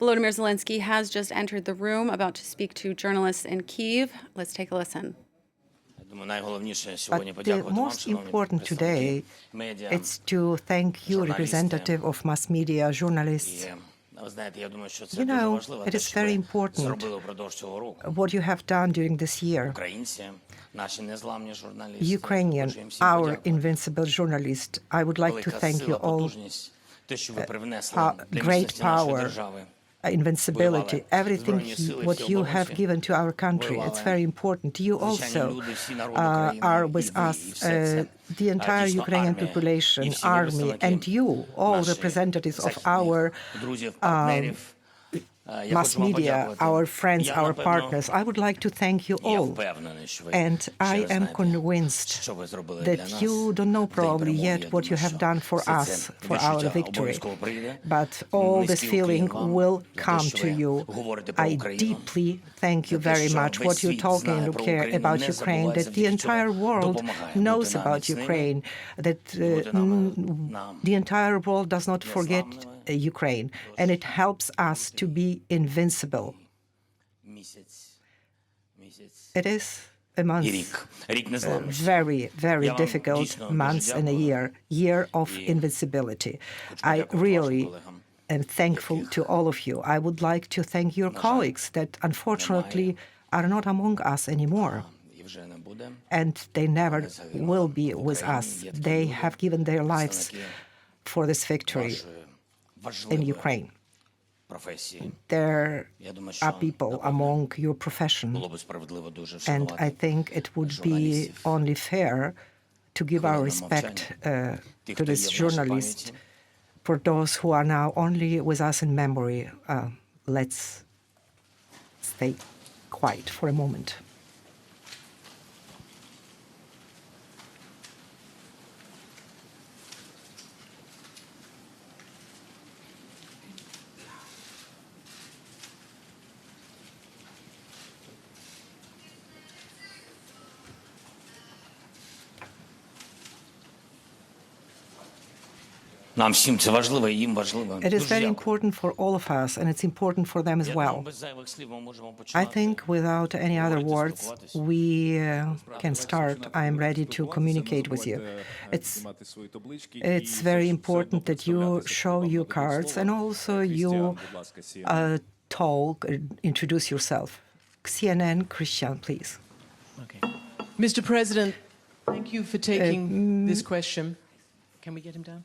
Volodymyr Zelensky has just entered the room, about to speak to journalists in Kyiv. Let's take a listen. But the most important today is to thank you, representative of mass media, journalists. You know, it is very important what you have done during this year. Ukrainian, our invincible journalist, I would like to thank you all. Great power, invincibility, everything what you have given to our country. It's very important. You also are with us, the entire Ukrainian population, army, and you, all representatives of our mass media, our friends, our partners. I would like to thank you all. And I am convinced that you don't know probably yet what you have done for us, for our victory. But all this feeling will come to you. I deeply thank you very much what you're talking about Ukraine, that the entire world knows about Ukraine, that the entire world does not forget Ukraine, and it helps us to be invincible. It is a month, very, very difficult months and a year of invincibility. I really am thankful to all of you. I would like to thank your colleagues that unfortunately are not among us anymore. And they never will be with us. They have given their lives for this victory in Ukraine. There are people among your profession, and I think it would be only fair to give our respect to this journalist. For those who are now only with us in memory, let's stay quiet for a moment. It is very important for all of us, and it's important for them as well. I think without any other words, we can start. I am ready to communicate with you. It's very important that you show your cards and also you talk, introduce yourself. CNN, Christian, please. Okay. Mr. President, thank you for taking this question. Can we get him down?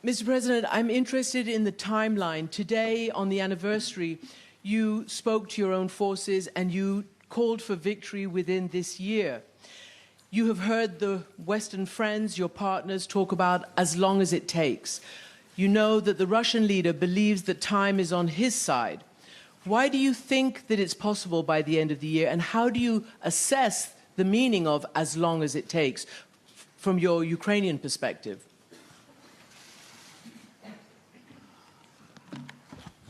Mr. President, I'm interested in the timeline. Today, on the anniversary, you spoke to your own forces and you called for victory within this year. You have heard the Western friends, your partners, talk about as long as it takes. You know that the Russian leader believes that time is on his side. Why do you think that it's possible by the end of the year, and how do you assess the meaning of as long as it takes from your Ukrainian perspective?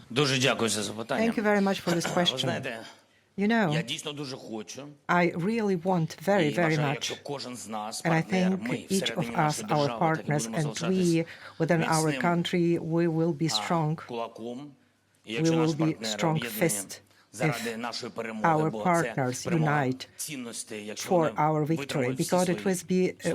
Thank you very much for this question. You know, I really want very, very much, and I think each of us, our partners, and we within our country, we will be strong. We will be strong fist if our partners unite for our victory, because it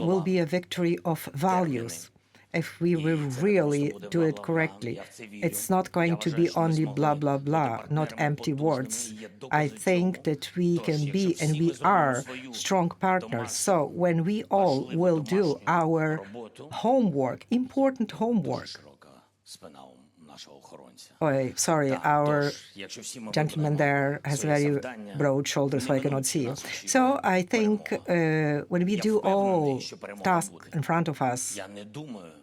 will be a victory of values. If we will really do it correctly, it's not going to be only blah, blah, blah, not empty words. I think that we can be, and we are, strong partners. So when we all will do our homework, important homework, oh, sorry, our gentleman there has very broad shoulders, so I cannot see you. So I think when we do all tasks in front of us,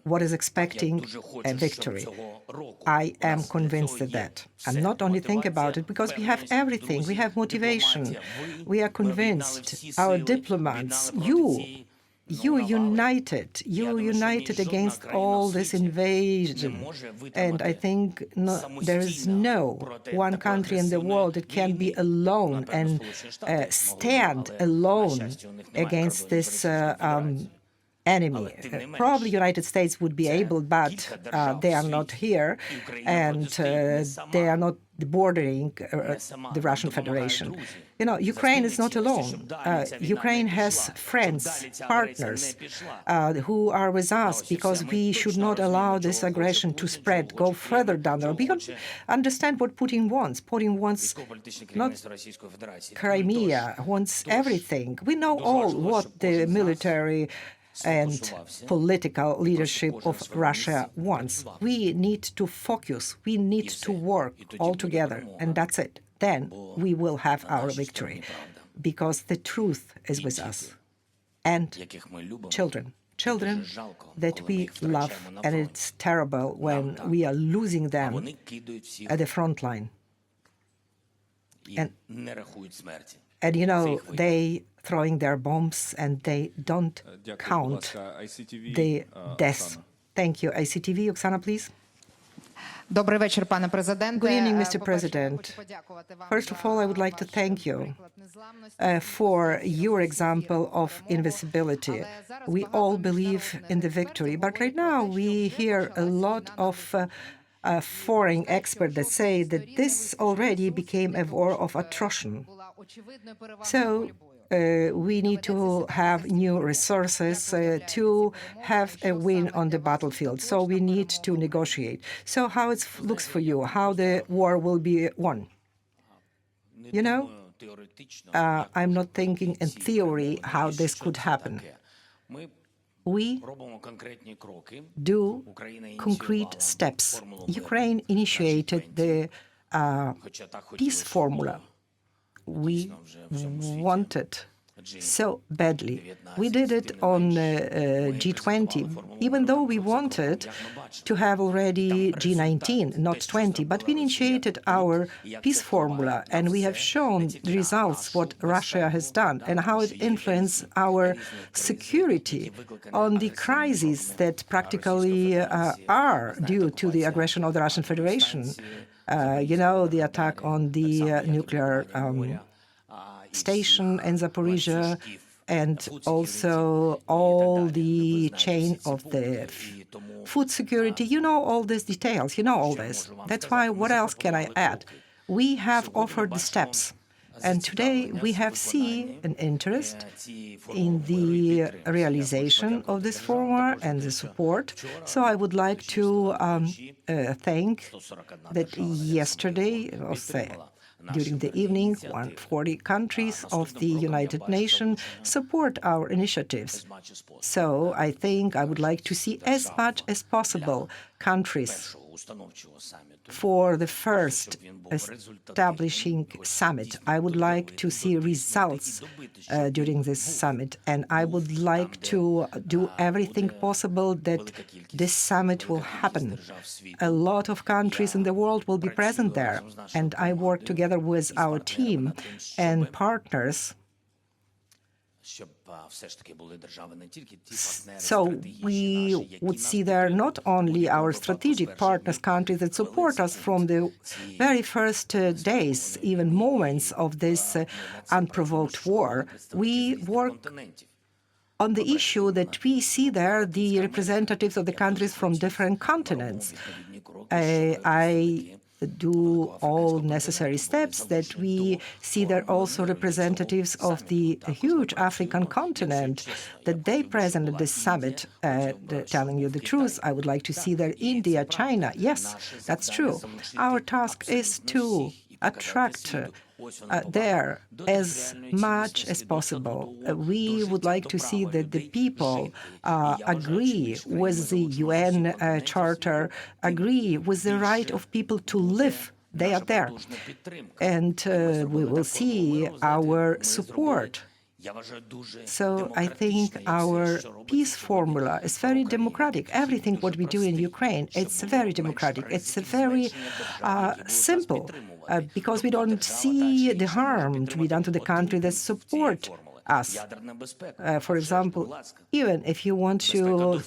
what is expecting a victory, I am convinced of that. I'm not only think about it, because we have everything. We have motivation. We are convinced. Our diplomats, you united against all this invasion. And I think there is no one country in the world that can be alone and stand alone against this enemy. Probably United States would be able, but they are not here, and they are not bordering the Russian Federation. You know, Ukraine is not alone. Ukraine has friends, partners who are with us, because we should not allow this aggression to spread, go further down the road. Because understand what Putin wants. Putin wants not Crimea, wants everything. We know all what the military and political leadership of Russia wants. We need to focus. We need to work all together, and that's it. Then we will have our victory, because the truth is with us. And children that we love, and it's terrible when we are losing them at the front line. And you know, they throwing their bombs and they don't count the deaths. Thank you. ICTV, Oksana, please. Good evening, Mr. President. First of all, I would like to thank you for your example of invincibility. We all believe in the victory, but right now we hear a lot of foreign experts that say that this already became a war of attrition. So we need to have new resources to have a win on the battlefield. So we need to negotiate. So how it looks for you, how the war will be won? You know, I'm not thinking in theory how this could happen. We do concrete steps. Ukraine initiated the peace formula. We wanted so badly. We did it on G20, even though we wanted to have already G19, not 20. But we initiated our peace formula, and we have shown the results, what Russia has done, and how it influenced our security on the crises that practically are due to the aggression of the Russian Federation. You know, the attack on the nuclear station in Zaporizhia, and also all the chain of the food security. You know all these details. You know all this. That's why, what else can I add? We have offered the steps. And today we have seen an interest in the realization of this formula and the support. So I would like to thank that yesterday, during the evening, 140 countries of the United Nations support our initiatives. So I think I would like to see as much as possible countries for the first establishing summit. I would like to see results during this summit, and I would like to do everything possible that this summit will happen. A lot of countries in the world will be present there, and I work together with our team and partners. So we would see there not only our strategic partners, countries that support us from the very first days, even moments of this unprovoked war. We work on the issue that we see there the representatives of the countries from different continents. I do all necessary steps that we see there also representatives of the huge African continent, that they present at this summit. Telling you the truth, I would like to see there India, China. Yes, that's true. Our task is to attract there as much as possible. We would like to see that the people agree with the UN Charter, agree with the right of people to live. They are there. And we will see our support. So I think our peace formula is very democratic. Everything what we do in Ukraine, it's very democratic. It's very simple, because we don't see the harm to be done to the country that support us. For example, even if you want to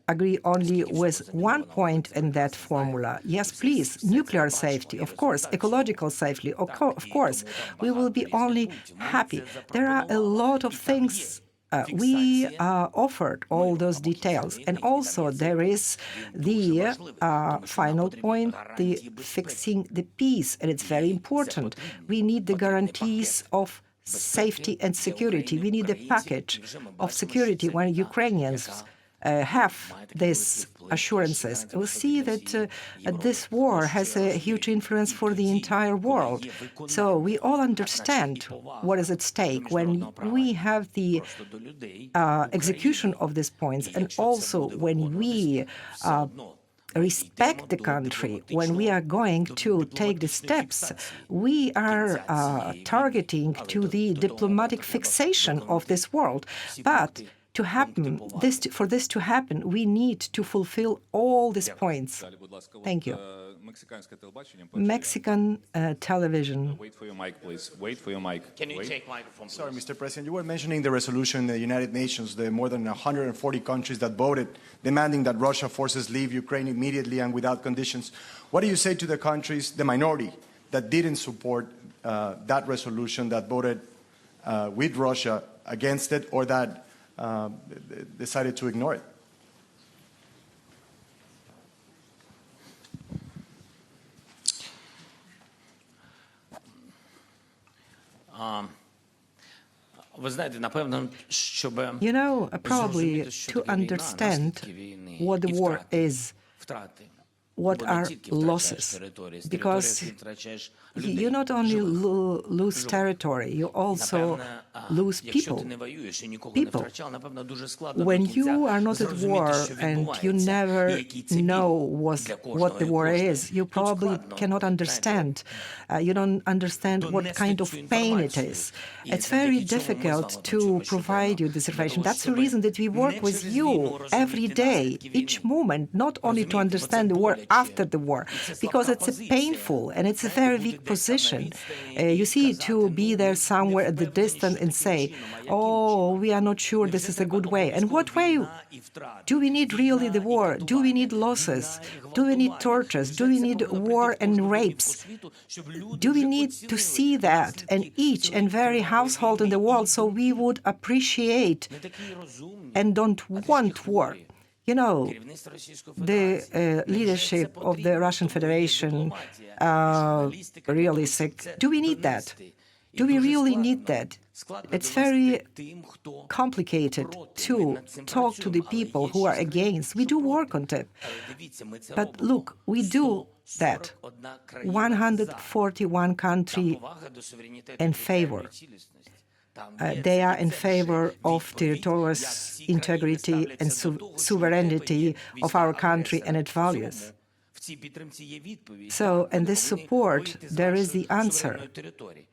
agree only with one point in that formula, yes, please, nuclear safety, of course, ecological safety, of course, we will be only happy. There are a lot of things we offered all those details. And also there is the final point, the fixing the peace, and it's very important. We need the guarantees of safety and security. We need a package of security when Ukrainians have these assurances. We'll see that this war has a huge influence for the entire world. So we all understand what is at stake when we have the execution of these points, and also when we respect the country, when we are going to take the steps, we are targeting to the diplomatic fixation of this world. But for this to happen, we need to fulfill all these points. Thank you. Mexican television. Wait for your mic, please. Wait for your mic. Can you take microphone, please? Sorry, Mr. President, you were mentioning the resolution in the United Nations, the more than 140 countries that voted, demanding that Russia forces leave Ukraine immediately and without conditions. What do you say to the countries, the minority, that didn't support that resolution, that voted with Russia against it, or that decided to ignore it? You know, probably to understand what the war is, what are losses, because you not only lose territory, you also lose people. When you are not at war and you never know what the war is, you probably cannot understand. You don't understand what kind of pain it is. It's very difficult to provide you this information. That's the reason that we work with you every day, each moment, not only to understand the war after the war, because it's a painful and it's a very weak position. You see, to be there somewhere at the distance and say, oh, we are not sure this is a good way. And what way? Do we need really the war? Do we need losses? Do we need tortures? Do we need war and rapes? Do we need to see that in each and every household in the world so we would appreciate and don't want war? You know, the leadership of the Russian Federation really sick. Do we need that? Do we really need that? It's very complicated to talk to the people who are against. We do work on that. But look, we do that. 141 countries in favor. They are in favor of territorial integrity and sovereignty of our country and its values. So, in this support, there is the answer.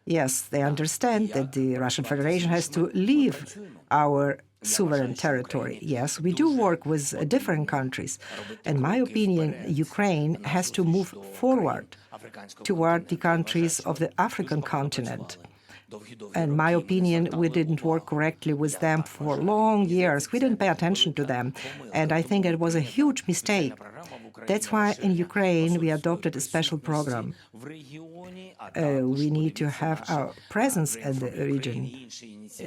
Yes, they understand that the Russian Federation has to leave our sovereign territory. Yes, we do work with different countries. In my opinion, Ukraine has to move forward toward the countries of the African continent. In my opinion, we didn't work correctly with them for long years. We didn't pay attention to them. And I think it was a huge mistake. That's why in Ukraine we adopted a special program. We need to have our presence in the region.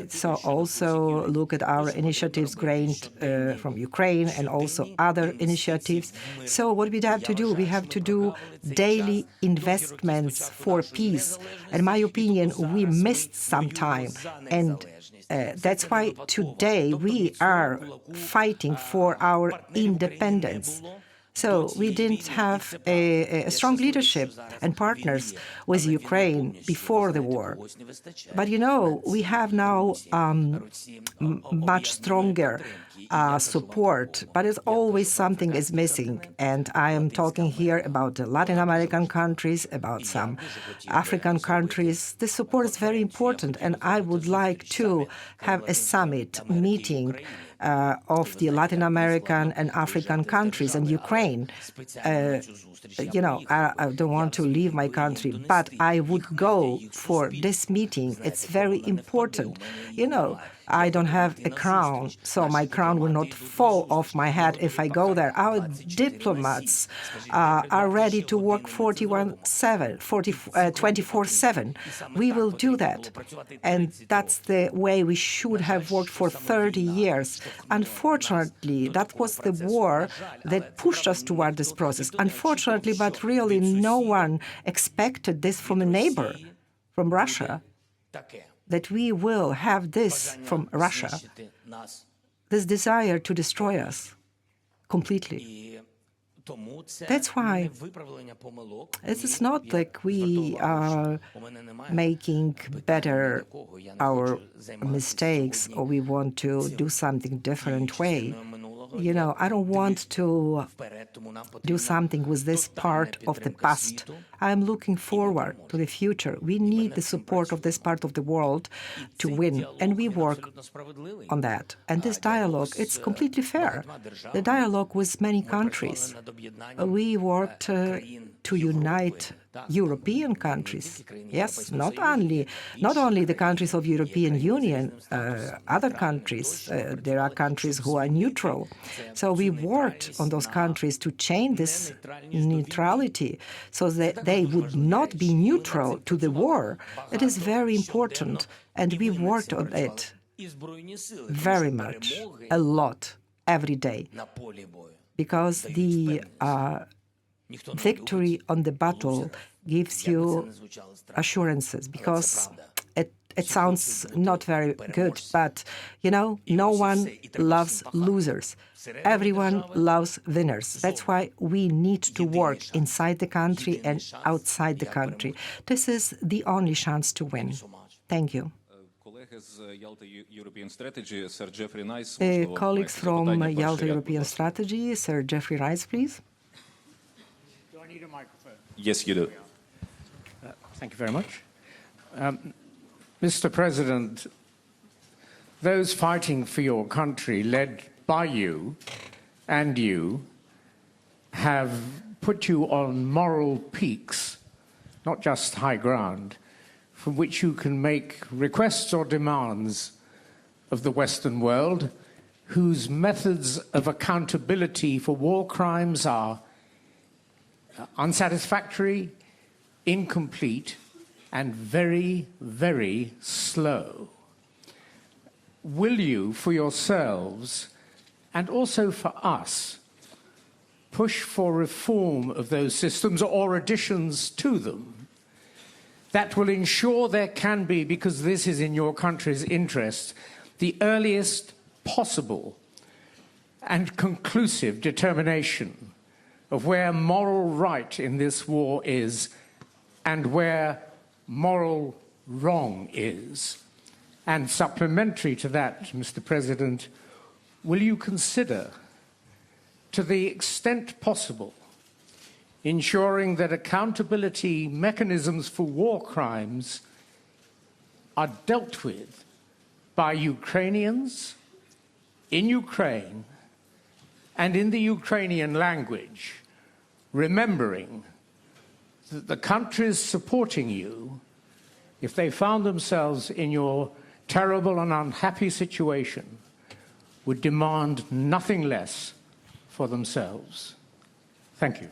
So also look at our initiatives gained from Ukraine and also other initiatives. So what we have to do? We have to do daily investments for peace. In my opinion, we missed some time. And that's why today we are fighting for our independence. So we didn't have a strong leadership and partners with Ukraine before the war. But you know, we have now much stronger support, but it's always something is missing. And I am talking here about the Latin American countries, about some African countries. The support is very important, and I would like to have a summit meeting of the Latin American and African countries and Ukraine. You know, I don't want to leave my country, but I would go for this meeting. It's very important. You know, I don't have a crown, so my crown will not fall off my head if I go there. Our diplomats are ready to work 24/7. We will do that. And that's the way we should have worked for 30 years. Unfortunately, that was the war that pushed us toward this process. Unfortunately, but really no one expected this from a neighbor, from Russia, that we will have this from Russia, this desire to destroy us completely. That's why it is not like we are making better our mistakes or we want to do something different way. You know, I don't want to do something with this part of the past. I'm looking forward to the future. We need the support of this part of the world to win, and we work on that. And this dialogue, it's completely fair. The dialogue with many countries. We worked to unite European countries. Yes, not only the countries of European Union, other countries. There are countries who are neutral. So we worked on those countries to change this neutrality so that they would not be neutral to the war. It is very important, and we worked on it very much, a lot, every day, because the victory on the battle gives you assurances, because it sounds not very good, but, you know, no one loves losers. Everyone loves winners. That's why we need to work inside the country and outside the country. This is the only chance to win. Thank you. Colleagues from Yalta European Strategy, Sir Jeffrey Rice, please. Do I need a microphone? Yes, you do. Thank you very much. Mr. President, those fighting for your country, led by you and you, have put you on moral peaks, not just high ground, from which you can make requests or demands of the Western world, whose methods of accountability for war crimes are unsatisfactory, incomplete, and very, very slow. Will you, for yourselves, and also for us, push for reform of those systems or additions to them that will ensure there can be, because this is in your country's interest, the earliest possible and conclusive determination of where moral right in this war is and where moral wrong is? And supplementary to that, Mr. President, will you consider, to the extent possible, ensuring that accountability mechanisms for war crimes are dealt with by Ukrainians in Ukraine and in the Ukrainian language, remembering that the countries supporting you, if they found themselves in your terrible and unhappy situation, would demand nothing less for themselves? Thank you.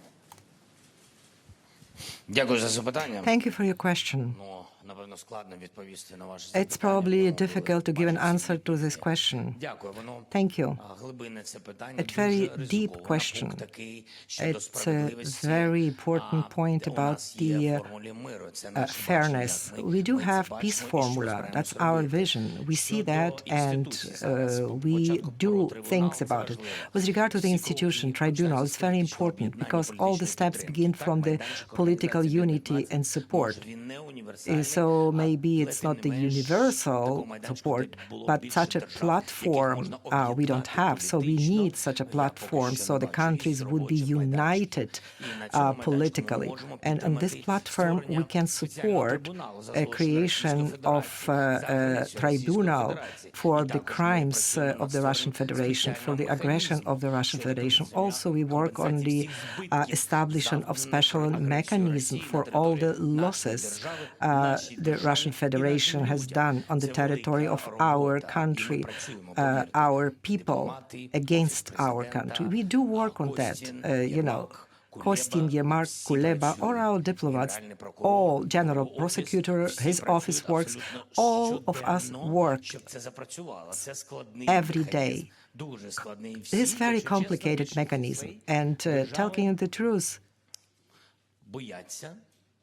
Thank you for your question. It's probably difficult to give an answer to this question. Thank you. It's a very deep question. It's a very important point about the fairness. We do have peace formula. That's our vision. We see that, and we do things about it. With regard to the institution, tribunal, it's very important because all the steps begin from the political unity and support. So so maybe it's not the universal support, but such a platform we don't have. So we need such a platform so the countries would be united politically. And on this platform, we can support a creation of a tribunal for the crimes of the Russian Federation, for the aggression of the Russian Federation. Also, we work on the establishment of special mechanism for all the losses the Russian Federation has done on the territory of our country, our people, against our country. We do work on that, Kostin, Yemark, Kuleba, or our diplomats, all General Prosecutor, his office works, all of us work every day. This very complicated mechanism. And telling you the truth,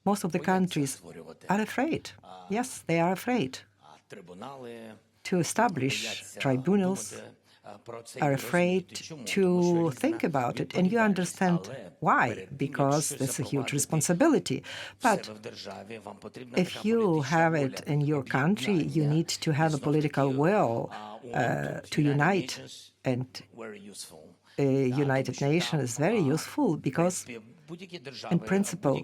most of the countries are afraid. Yes, they are afraid to establish tribunals, are afraid to think about it. And you understand why, because that's a huge responsibility. But if you have it in your country, you need to have a political will to unite. And United Nations is very useful because, in principle,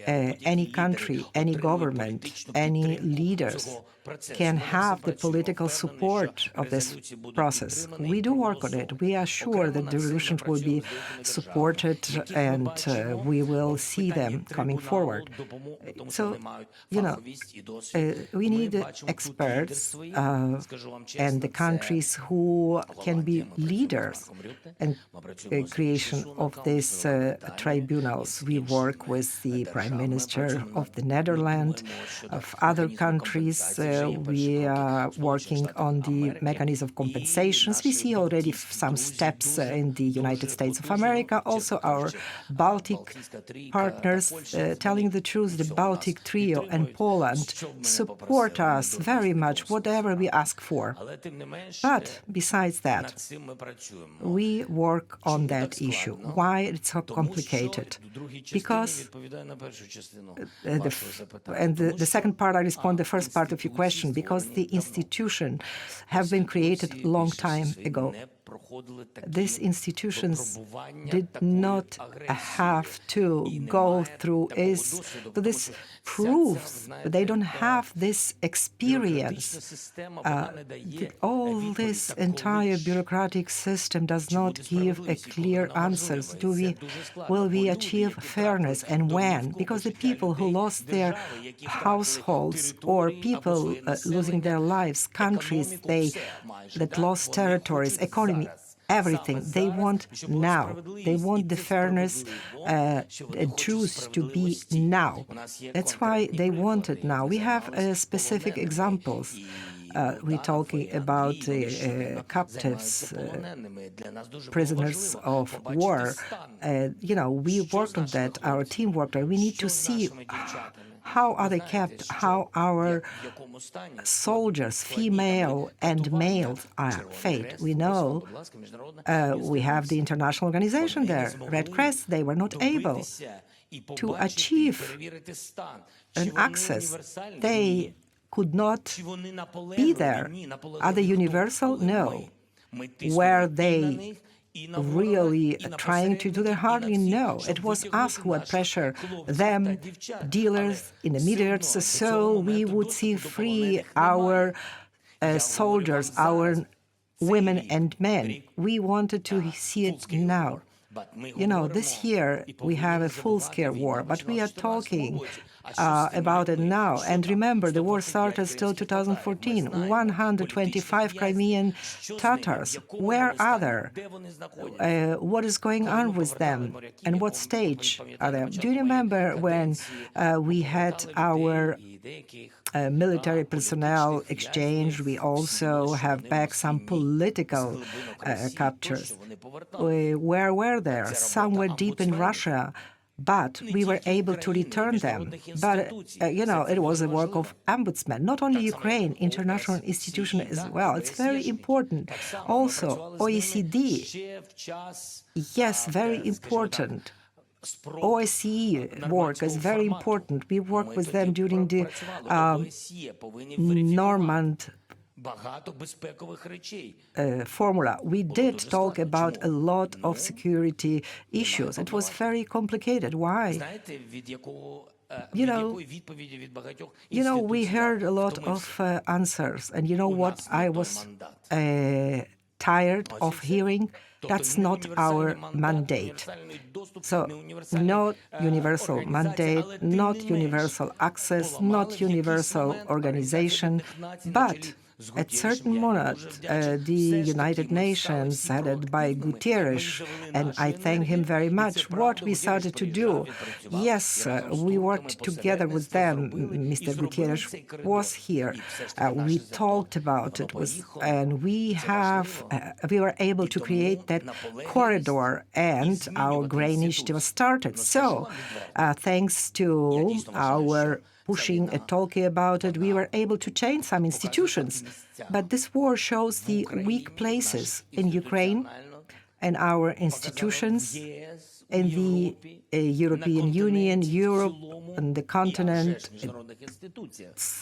any country, any government, any leaders can have the political support of this process. We do work on it. We are sure that the resolutions will be supported and we will see them coming forward. So, we need experts and the countries who can be leaders in creation of these tribunals. We work with the Prime Minister of the Netherlands, of other countries. We are working on the mechanism of compensations. We see already some steps in the United States of America. Also, our Baltic partners, telling the truth, the Baltic Trio and Poland support us very much, whatever we ask for. But besides that, we work on that issue. Why it's so complicated? Because, the second part, I respond the first part of your question, because the institutions have been created a long time ago. These institutions did not have to go through this proves that they don't have this experience. All this entire bureaucratic system does not give a clear answers. Will we achieve fairness, and when? Because the people who lost their households, or people losing their lives, countries that lost territories, economy, everything, they want now. They want the fairness and truth to be now. That's why they want it now. We have specific examples. We're talking about captives, prisoners of war. We worked on that. Our team worked on it. We need to see how are they kept, how our soldiers, female and male, are fed. We know we have the international organization there, Red Cross. They were not able to achieve an access. They could not be there. Are they universal? No. Were they really trying to do their hardly? No. It was us who had pressure them, dealers, intermediaries, so we would see free our soldiers, our women and men. We wanted to see it now. This year we have a full-scale war, but we are talking about it now. And remember, the war started still 2014. 125 Crimean Tatars. Where are they? What is going on with them? And what stage are they? Do you remember when we had our military personnel exchange? We also have back some political captures. Where were they? Somewhere deep in Russia. But we were able to return them. But, it was a work of ombudsman, not only Ukraine, international institution as well. It's very important. Also, OECD, yes, very important. OSCE work is very important. We work with them during the Normand formula. We did talk about a lot of security issues. It was very complicated. Why? You know, we heard a lot of answers, and you know what I was tired of hearing? That's not our mandate. So, not universal mandate, not universal access, not universal organization, but at certain moment, the United Nations, headed by Guterres, and I thank him very much, what we started to do. Yes, we worked together with them. Mr. Guterres was here. We talked about it, and we were able to create that corridor, and our grain initiative started. So, thanks to our pushing and talking about it, we were able to change some institutions. But this war shows the weak places in Ukraine and our institutions in the European Union, Europe, and the continent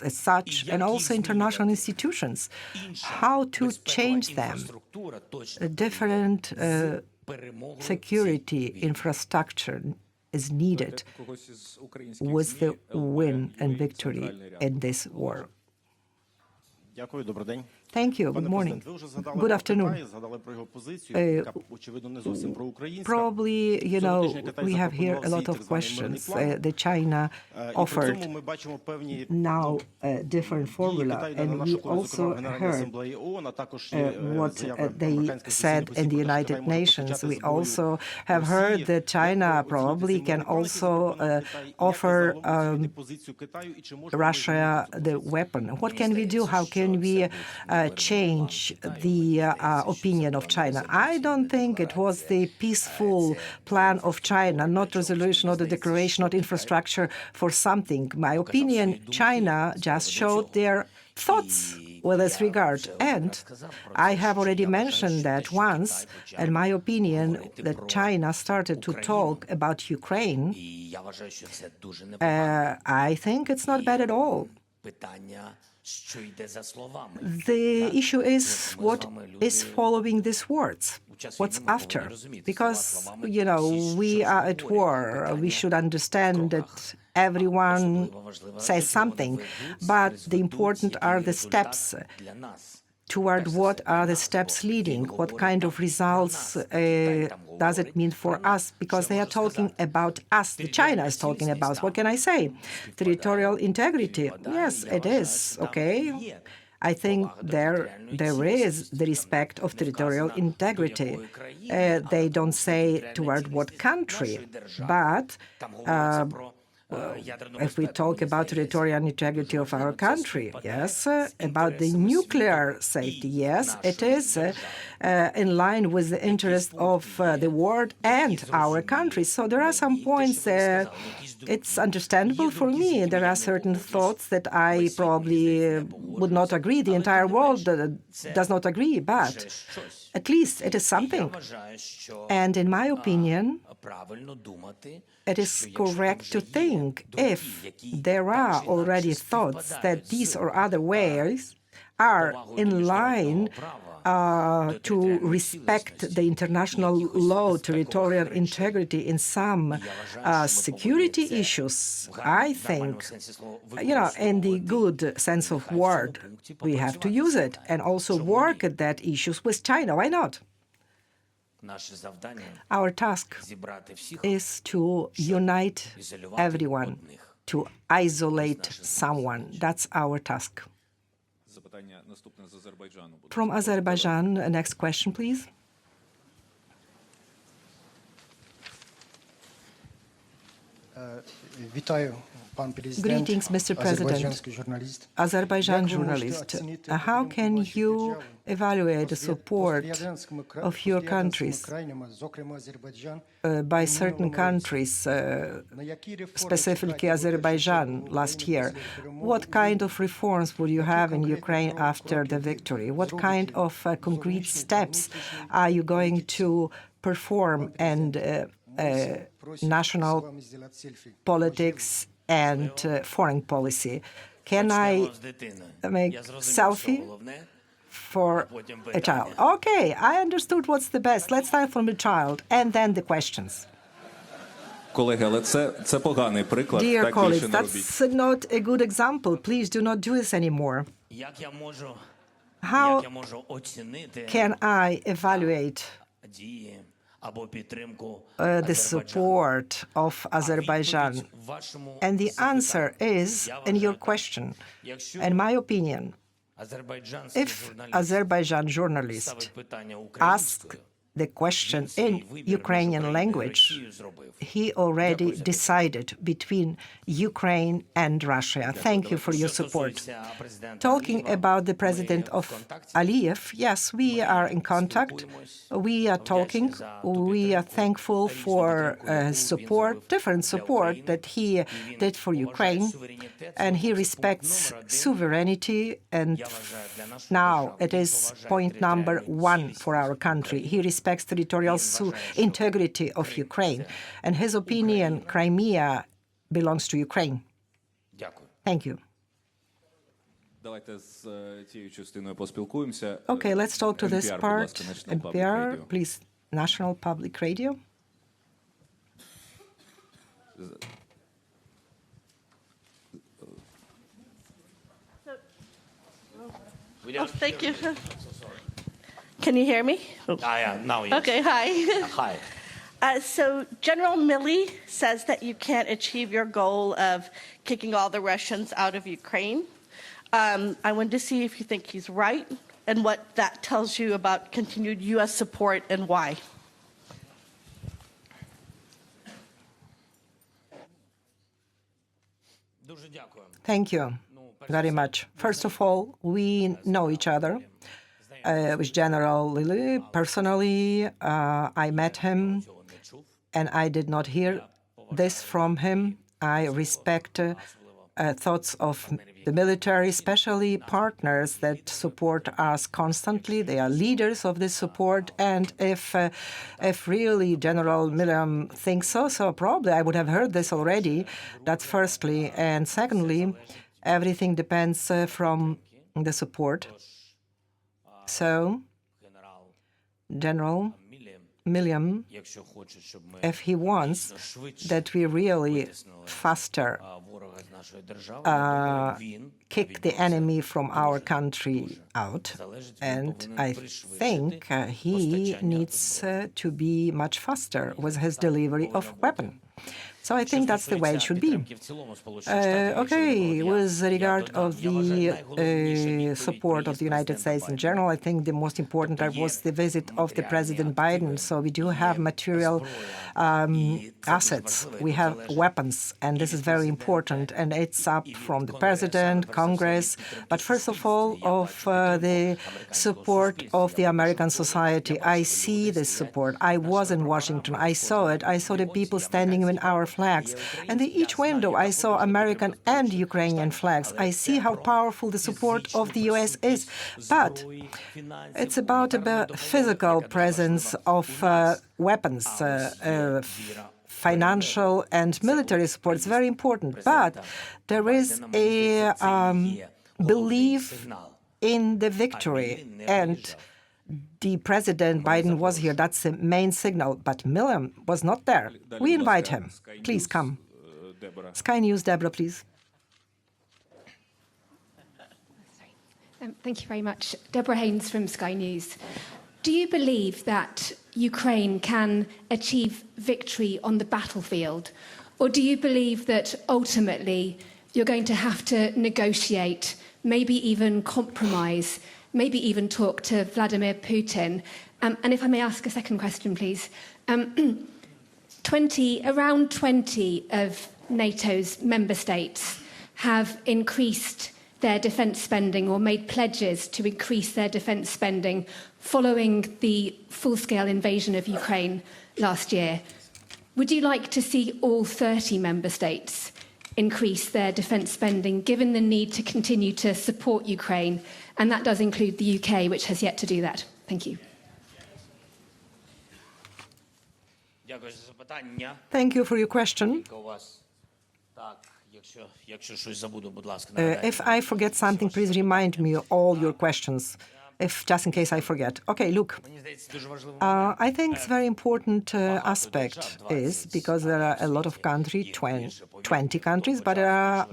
as such, and also international institutions. How to change them. A different security infrastructure is needed with the win and victory in this war. Thank you. Good morning. Good afternoon. Probably, you know, we have here a lot of questions. The China offered now a different formula, and we also heard what they said in the United Nations. We also have heard that China probably can also offer Russia the weapon. What can we do? How can we change the opinion of China? I don't think it was the peaceful plan of China, not resolution, not the declaration, not infrastructure for something. My opinion, China just showed their thoughts with this regard. And I have already mentioned that once, in my opinion, that China started to talk about Ukraine. I think it's not bad at all. The issue is what is following these words, what's after. Because, you know, we are at war. We should understand that everyone says something, but the important are the steps. Toward what are the steps leading? What kind of results does it mean for us? Because they are talking about us. China is talking about, what can I say? Territorial integrity. Yes, it is, okay. I think there is the respect of territorial integrity. They don't say toward what country, but if we talk about territorial integrity of our country, yes, about the nuclear safety, yes, it is in line with the interest of the world and our country. So there are some points it's understandable for me. There are certain thoughts that I probably would not agree. The entire world does not agree, but at least it is something. And in my opinion, it is correct to think if there are already thoughts that these or other ways are in line to respect the international law, territorial integrity in some security issues, I think, you know, in the good sense of word, we have to use it and also work at that issues with China. Why not? Our task is to unite everyone, to isolate someone. That's our task. From Azerbaijan, next question, please. Greetings, Mr. President. Azerbaijan journalist, how can you evaluate the support of your countries by certain countries, specifically Azerbaijan last year? What kind of reforms will you have in Ukraine after the victory? What kind of concrete steps are you going to perform and national politics and foreign policy. Can I make selfie for a child? Okay, I understood what's the best. Let's start from the child and then the questions. Колеги, але це поганий приклад. Dear Так colleagues, більше не робіть. that's not a good example. Please do not do this anymore. How can I evaluate the support of Azerbaijan? And the answer is in your question. In my opinion, if Azerbaijan journalist asks the question in Ukrainian language, he already decided between Ukraine and Russia. Thank you for your support. Talking about the president of Aliyev, yes, we are in contact. We are talking. We are thankful for support, different support that he did for Ukraine. And he respects sovereignty. And now it is point number one for our country. He respects territorial integrity of Ukraine. And his opinion, Crimea belongs to Ukraine. Thank you. Okay, let's talk to this part. NPR, please, National Public Radio. Oh, thank you. Can you hear me? Yeah, now yes. Okay, hi. Hi. So General Milley says that you can't achieve your goal of kicking all the Russians out of Ukraine. I wanted to see if you think he's right and what that tells you about continued U.S. support and why. Thank you very much. First of all, we know each other. With General Milley, personally, I met him, and I did not hear this from him. I respect thoughts of the military, especially partners that support us constantly. They are leaders of this support, and if really General Milley thinks so probably I would have heard this already. That's firstly. And secondly, everything depends from the support. So, General Milley, if he wants that we really faster kick the enemy from our country out, and I think he needs to be much faster with his delivery of weapons. So I think that's the way it should be. Okay, with regard of the support of the United States in general, I think the most important was the visit of the President Biden. So we do have material assets. We have weapons, and this is very important. And it's up from the President, Congress, but first of all, of the support of the American society. I see this support. I was in Washington. I saw it. I saw the people standing in our flags. And in each window, I saw American and Ukrainian flags. I see how powerful the support of the U.S. is. But it's about a physical presence of weapons, financial and military support. It's very important. But there is a belief in the victory. And the President Biden was here. That's the main signal. But Milley was not there. We invite him. Please come. Sky News, Deborah, please. Thank you very much. Deborah Haynes from Sky News. Do you believe that Ukraine can achieve victory on the battlefield? Or do you believe that ultimately you're going to have to negotiate, maybe even compromise, maybe even talk to Vladimir Putin? And if I may ask a second question, please. Around 20 of NATO's member states have increased their defence spending or made pledges to increase their defence spending following the full-scale invasion of Ukraine last year. Would you like to see all 30 member states increase their defence spending, given the need to continue to support Ukraine? And that does include the UK, which has yet to do that. Thank you. Thank you for your question. If I forget something, please remind me all your questions, just in case I forget. Okay, look, I think it's a very important aspect is because there are a lot of countries, 20 countries, but there are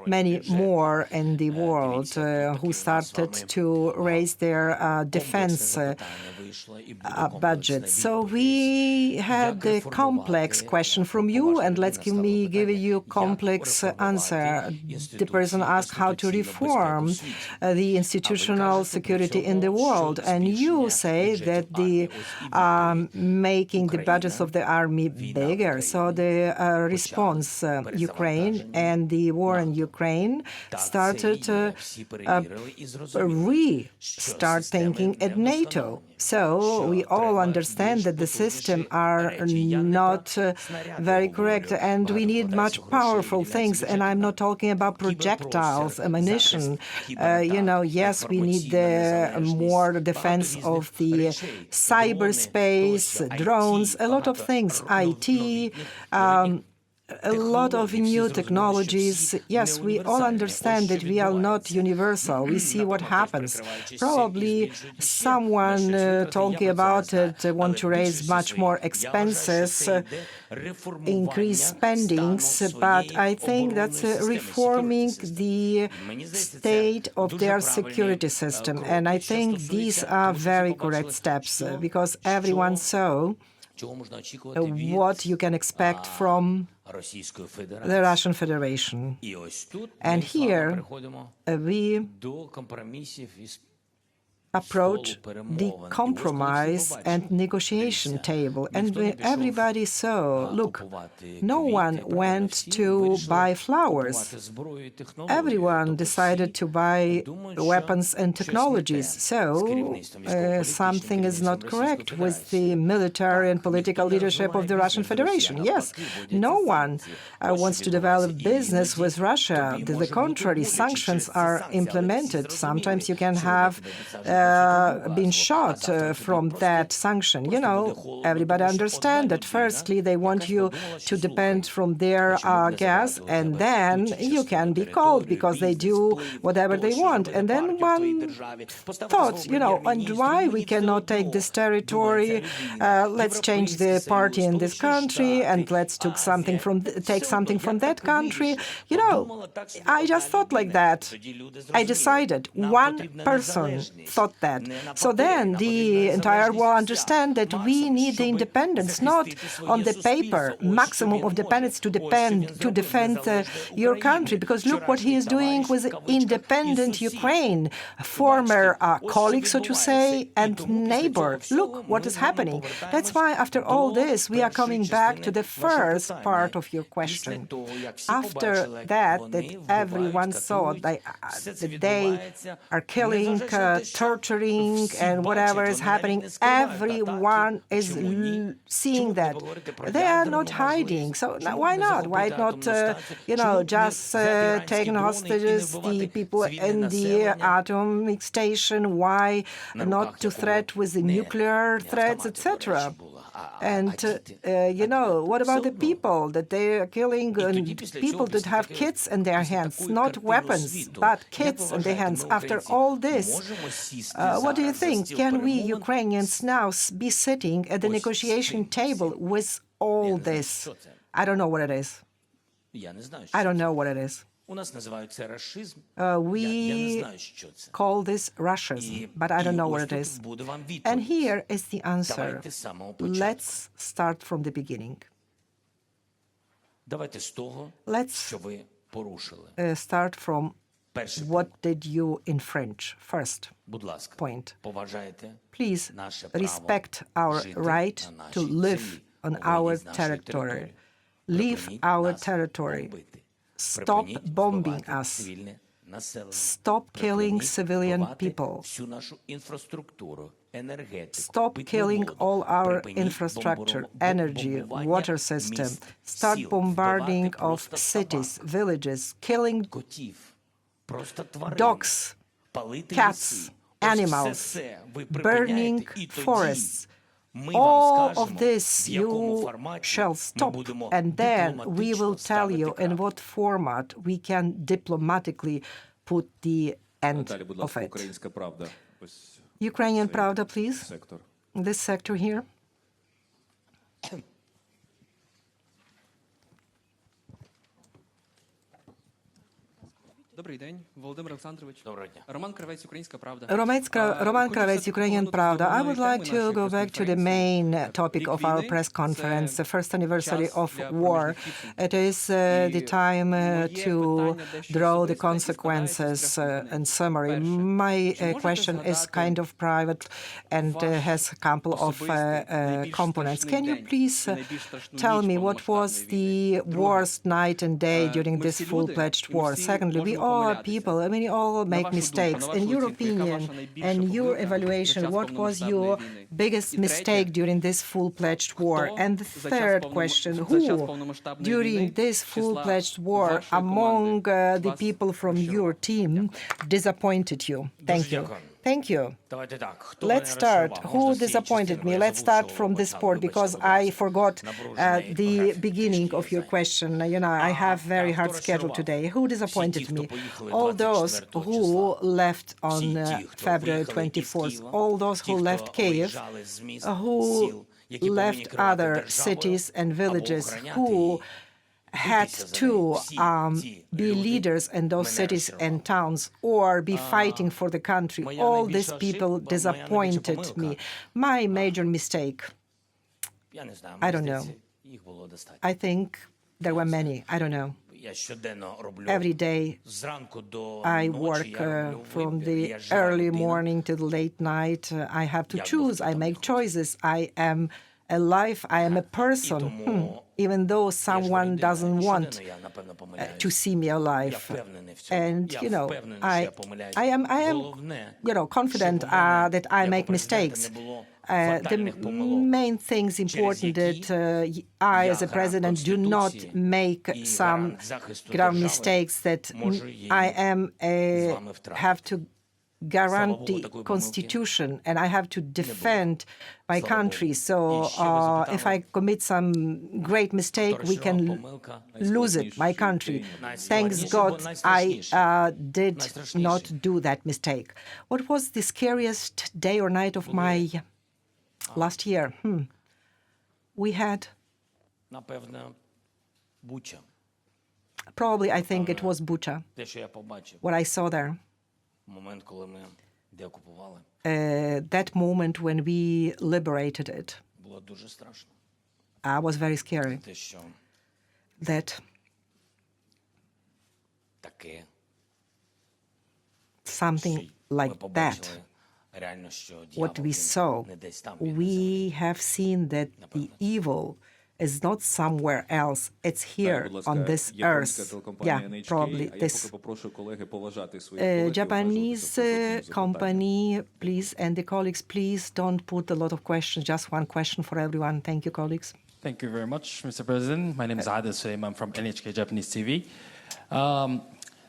many more in the world who started to raise their defense budget. So we had the complex question from you, and let's give you complex answer. The person asked how to reform the institutional security in the world, and you say that the making the budgets of the army bigger. So the response, Ukraine and the war in Ukraine started restart thinking at NATO. So we all understand that the system are not very correct, and we need much powerful things. And I'm not talking about projectiles, ammunition. Yes, we need more defense of the cyberspace, drones, a lot of things, IT, a lot of new technologies. Yes, we all understand that we are not universal. We see what happens. Probably someone talking about it want to raise much more expenses, increase spendings, but I think that's reforming the state of their security system. And I think these are very correct steps because everyone saw what you can expect from the Russian Federation. And here we approach the compromise and negotiation table. And everybody saw, look, no one went to buy flowers. Everyone decided to buy weapons and technologies. So something is not correct with the military and political leadership of the Russian Federation. Yes, no one wants to develop business with Russia. To the contrary, sanctions are implemented. Sometimes you can have been shot from that sanction. Everybody understands that firstly they want you to depend from their gas, and then you can be called because they do whatever they want. And then one thought, and why we cannot take this territory? Let's change the party in this country, and let's take something from that country. I just thought like that. I decided. One person thought that. So then the entire world understand that we need the independence, not on the paper, maximum of dependence to defend your country. Because look what he is doing with independent Ukraine, former colleague, so to say, and neighbor. Look what is happening. That's why after all this, we are coming back to the first part of your question. After that everyone saw that they are killing, torturing, and whatever is happening, everyone is seeing that. They are not hiding. So why not? Why not, just taking hostages the people in the atomic station? Why not to threat with the nuclear threats, etc.? And, what about the people that they are killing? People that have kids in their hands, not weapons, but kids in their hands. After all this, what do you think? Can we, Ukrainians, now be sitting at the negotiation table with all this? I don't know what it is. I don't know what it is. We call this Russianism, but I don't know what it is. And here is the answer. Let's start from the beginning. Let's start from what did you infringe? First point. Please respect our right to live on our territory. Leave our territory. Stop bombing us. Stop killing civilian people. Stop killing all our infrastructure, energy, water system. Start bombarding of cities, villages, killing dogs, cats, animals, burning forests. All of this you shall stop, and then we will tell you in what format we can diplomatically put the end Далі, будь of ласка, it. Українська правда. Ось Ukrainian Pravda, please. сектор. This sector here. Добрий день, Володимир Олександрович. Доброго дня. Роман Кравець, Українська Правда. Roman Kravets, Ukrainian Pravda. I would like to go back to the main topic of our press conference, the first anniversary of war. It is the time to draw the consequences and summary. My question is kind of private and has a couple of components. Can you please tell me what was the worst night and day during this full-fledged war? Secondly, we all are people, I mean, we all make mistakes. In your opinion and your evaluation, what was your biggest mistake during this full-fledged war? And the third question, who during this full-fledged war among the people from your team disappointed you? Thank you. Thank you. Let's start. Who disappointed me? Let's start from this part because I forgot the beginning of your question. You know, I have very hard schedule today. Who disappointed me? All those who left on February 24th, all those who left Kyiv, who left other cities and villages, who had to be leaders in those cities and towns or be fighting for the country. All these people disappointed me. My major mistake, I don't know. I think there were many. I don't know. Every day I work from the early morning to the late night. I have to choose. I make choices. I am alive. I am a person. Even though someone doesn't want to see me alive. And, you know, I am you know, confident that I make mistakes. The main things important that I, as a president, do not make some grave mistakes that I have to guarantee constitution and I have to defend my country. So if I commit some great mistake, we can lose it, my country. Thanks God I did not do that mistake. What was the scariest day or night of my last year? We had probably, I think it was Bucha, what I saw there. That moment when we liberated it, was very scary. That something like that, what we saw, we have seen that the evil is not somewhere else. It's here on this earth. Yeah, probably this. Japanese company, please, and the colleagues, please don't put a lot of questions. Just one question for everyone. Thank you, colleagues. Thank you very much, Mr. President. My name is Adil Suleim. I'm from NHK Japanese TV.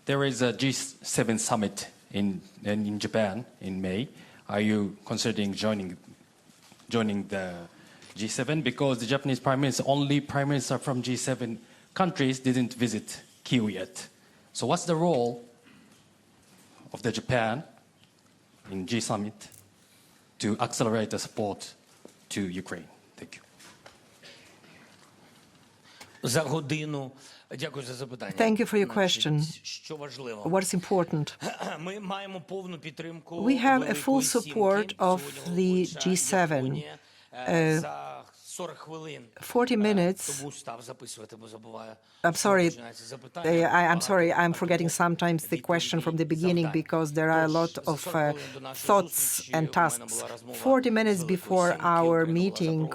There is a G7 summit in Japan in May. Are you considering joining the G7? Because the Japanese Prime Minister, only Prime Minister from G7 countries didn't visit Kyiv yet. So what's the role of the Japan in G Summit to accelerate the support to Ukraine? Thank you. Thank you for your question. What's important? We have a full support of the G7. 40 minutes. I'm sorry, I'm forgetting sometimes the question from the beginning because there are a lot of thoughts and tasks. 40 minutes before our meeting,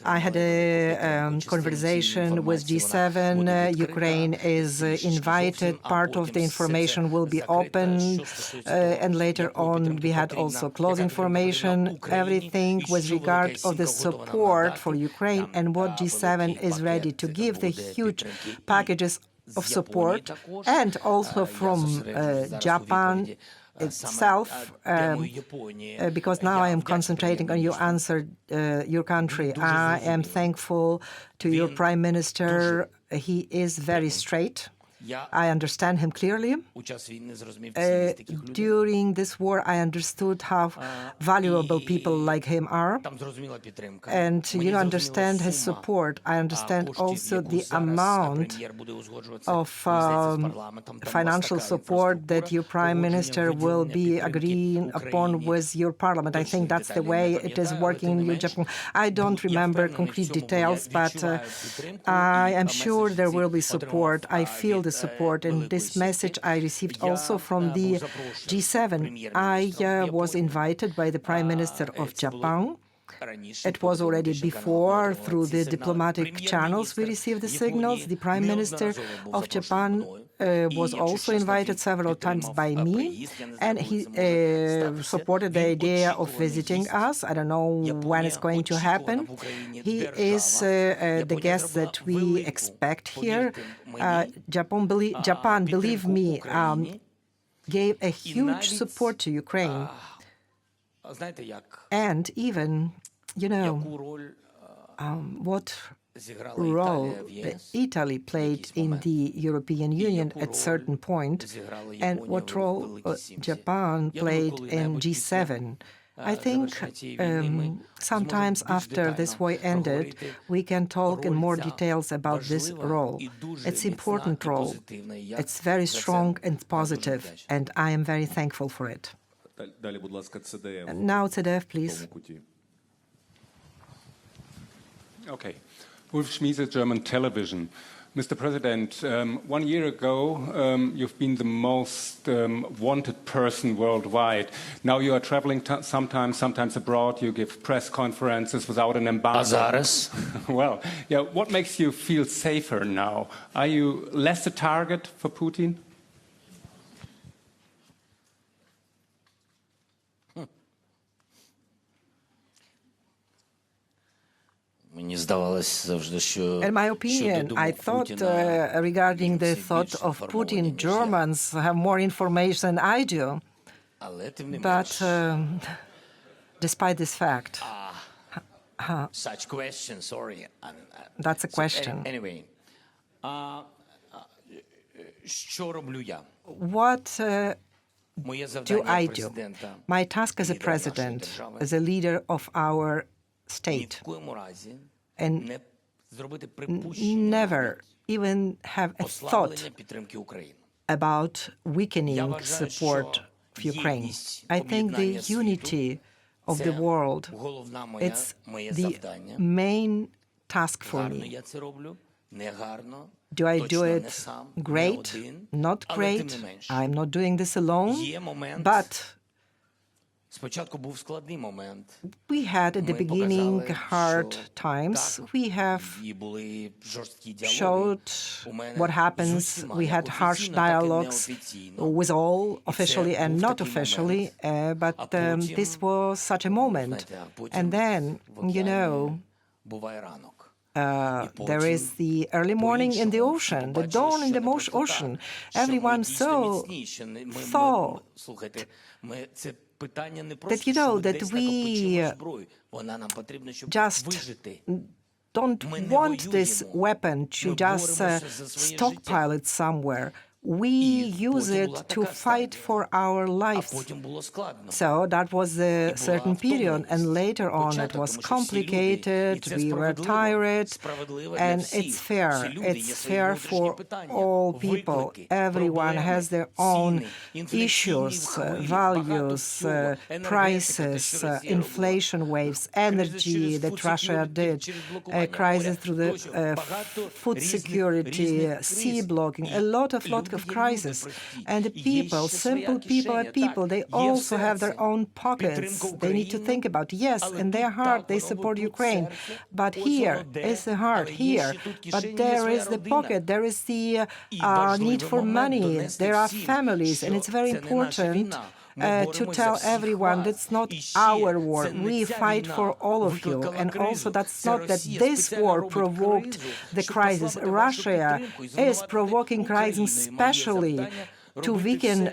I had a conversation with G7. Ukraine is invited. Part of the information will be open. And later on, we had also close information. Everything with regard of the support for Ukraine and what G7 is ready to give, the huge packages of support. And also from Japan, itself, because now I am concentrating on your answer, your country. I am thankful to your Prime Minister. He is very straight. I understand him clearly. During this war, I understood how valuable people like him are. And you understand his support. I understand also the amount of financial support that your Prime Minister will be agreeing upon with your parliament. I think that's the way it is working in Japan. I don't remember concrete details, but I am sure there will be support. I feel the support, and this message I received also from the G7. I was invited by the Prime Minister of Japan. It was already before, through the diplomatic channels, we received the signals. The Prime Minister of Japan was also invited several times by me, and he supported the idea of visiting us. I don't know when it's going to happen. He is the guest that we expect here. Japan, believe me, gave a huge support to Ukraine. And even, what role Italy played in the European Union at a certain point, and what role Japan played in G7. I think sometimes after this war ended, we can talk in more details about this role. It's an important role. It's very strong and positive, and I am very thankful for it. Now, Tadeusz, please. Okay. Ulf Schmiese, German television. Mr. President, 1 year ago, you've been the most wanted person worldwide. Now you are traveling sometimes abroad. You give press conferences without an embargo. Well, yeah. What makes you feel safer now? Are you less a target for Putin? In my opinion, I thought regarding the thought of Putin, Germans have more information than I do. But despite this fact, such question, sorry. That's a question. Anyway, what do I do? My task as a president, as a leader of our state, and never even have a thought about weakening support for Ukraine. I think the unity of the world, it's the main task for me. Do I do it great? Not great. I'm not doing this alone, but we had at the beginning hard times. We have showed what happens. We had harsh dialogues with all, officially and not officially, but this was such a moment. And then, there is the early morning in the ocean, the dawn in the ocean. Everyone thought that we just don't want this weapon to just stockpile it somewhere. We use it to fight for our lives. So that was a certain period, and later on it was complicated, we were tired, and it's fair. It's fair for all people. Everyone has their own issues, values, prices, inflation waves, energy that Russia did, a crisis through the food security, sea blocking, a lot of crisis. And the people, simple people, they also have their own pockets. They need to think about, yes, in their heart they support Ukraine, but here is the heart, here. But there is the pocket, there is the need for money, there are families, and it's very important to tell everyone that's not our war. We fight for all of you. And also that's not that this war provoked the crisis. Russia is provoking crisis especially to weaken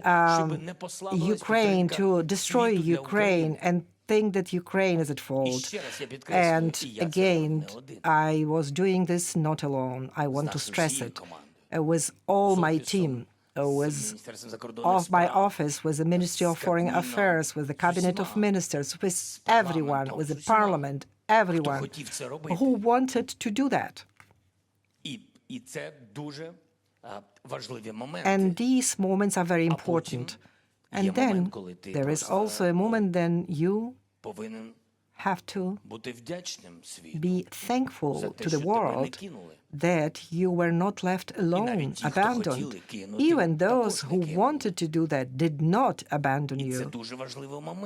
Ukraine, to destroy Ukraine, and think that Ukraine is at fault. And again, I was doing this not alone. I want to stress it. With all my team, with of my office, with the Ministry of Foreign Affairs, with the Cabinet of Ministers, with everyone, with the Parliament, everyone who wanted to do that. And these moments are very important. And then there is also a moment then you have to be thankful to the world that you were not left alone, abandoned. Even those who wanted to do that did not abandon you.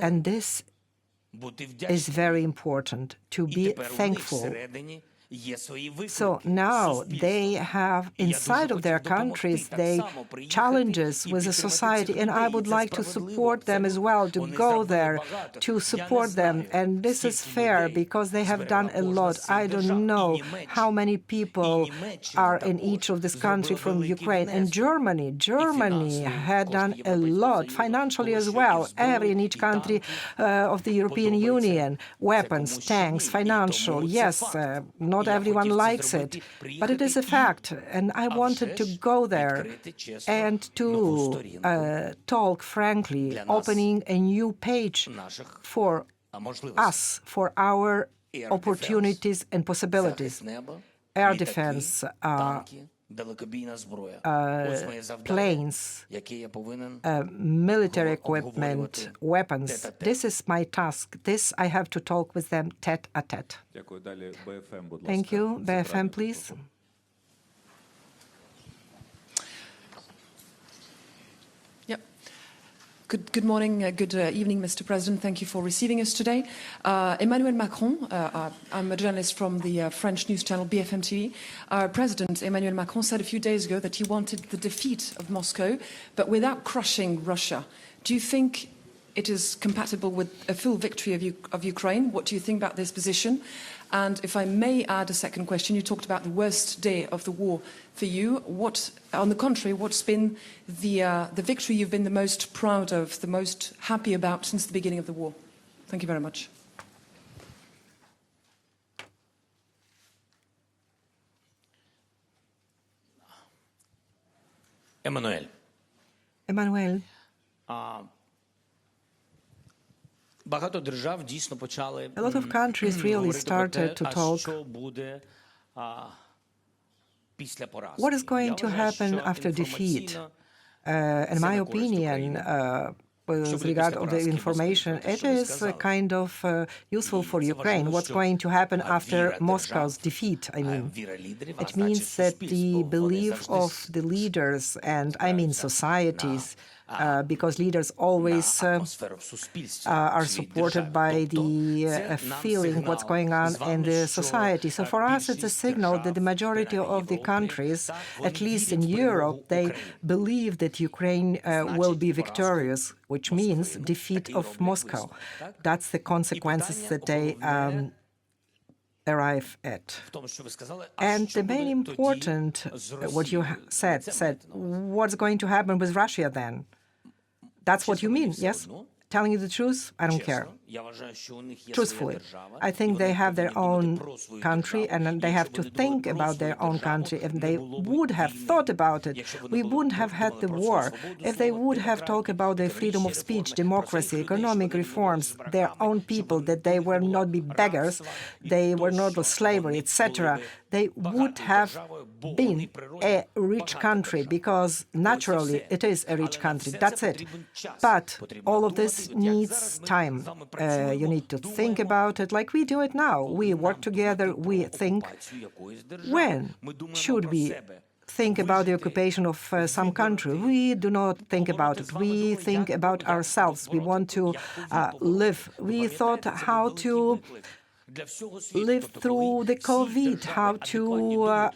And this is very important, to be thankful. So now they have inside of their countries challenges with the society, and I would like to support them as well, to go there, to support them. And this is fair because they have done a lot. I don't know how many people are in each of this country from Ukraine. And Germany had done a lot, financially as well, every in each country of the European Union, weapons, tanks, financial, yes, not everyone likes it, but it is a fact. And I wanted to go there and to talk frankly, opening a new page for us, for our opportunities and possibilities. Air defense, planes, military equipment, weapons. This is my task. This I have to talk with them tête-à-tête. Thank you. BFM, please. Good morning, good evening, Mr. President. Thank you for receiving us today. Emmanuel Macron, I'm a journalist from the French news channel BFM TV. President Emmanuel Macron said a few days ago that he wanted the defeat of Moscow, but without crushing Russia. Do you think it is compatible with a full victory of Ukraine? What do you think about this position? And if I may add a second question, you talked about the worst day of the war for you. What, on the contrary, what's been the victory you've been the most proud of, the most happy about since the beginning of the war? Thank you very much. Emmanuel. A lot of countries really started to talk what is going to happen after defeat. In my opinion, with regard to the information, it is kind of useful for Ukraine. What's going to happen after Moscow's defeat, I mean. It means that the belief of the leaders, and I mean societies, because leaders always are supported by the feeling what's going on in the society. So for us, it's a signal that the majority of the countries, at least in Europe, they believe that Ukraine will be victorious, which means defeat of Moscow. That's the consequences that they arrive at. And the main important, what you said, what's going to happen with Russia then? That's what you mean, yes? Telling you the truth, I don't care. Truthfully, I think they have their own country and they have to think about their own country. If they would have thought about it, we wouldn't have had the war. If they would have talked about their freedom of speech, democracy, economic reforms, their own people, that they will not be beggars, they were not slavery, etc., they would have been a rich country, because naturally it is a rich country. That's it. But all of this needs time. You need to think about it like we do it now. We work together, we think. When should we think about the occupation of some country? We do not think about it. We think about ourselves. We want to live. We thought how to live through the COVID, how to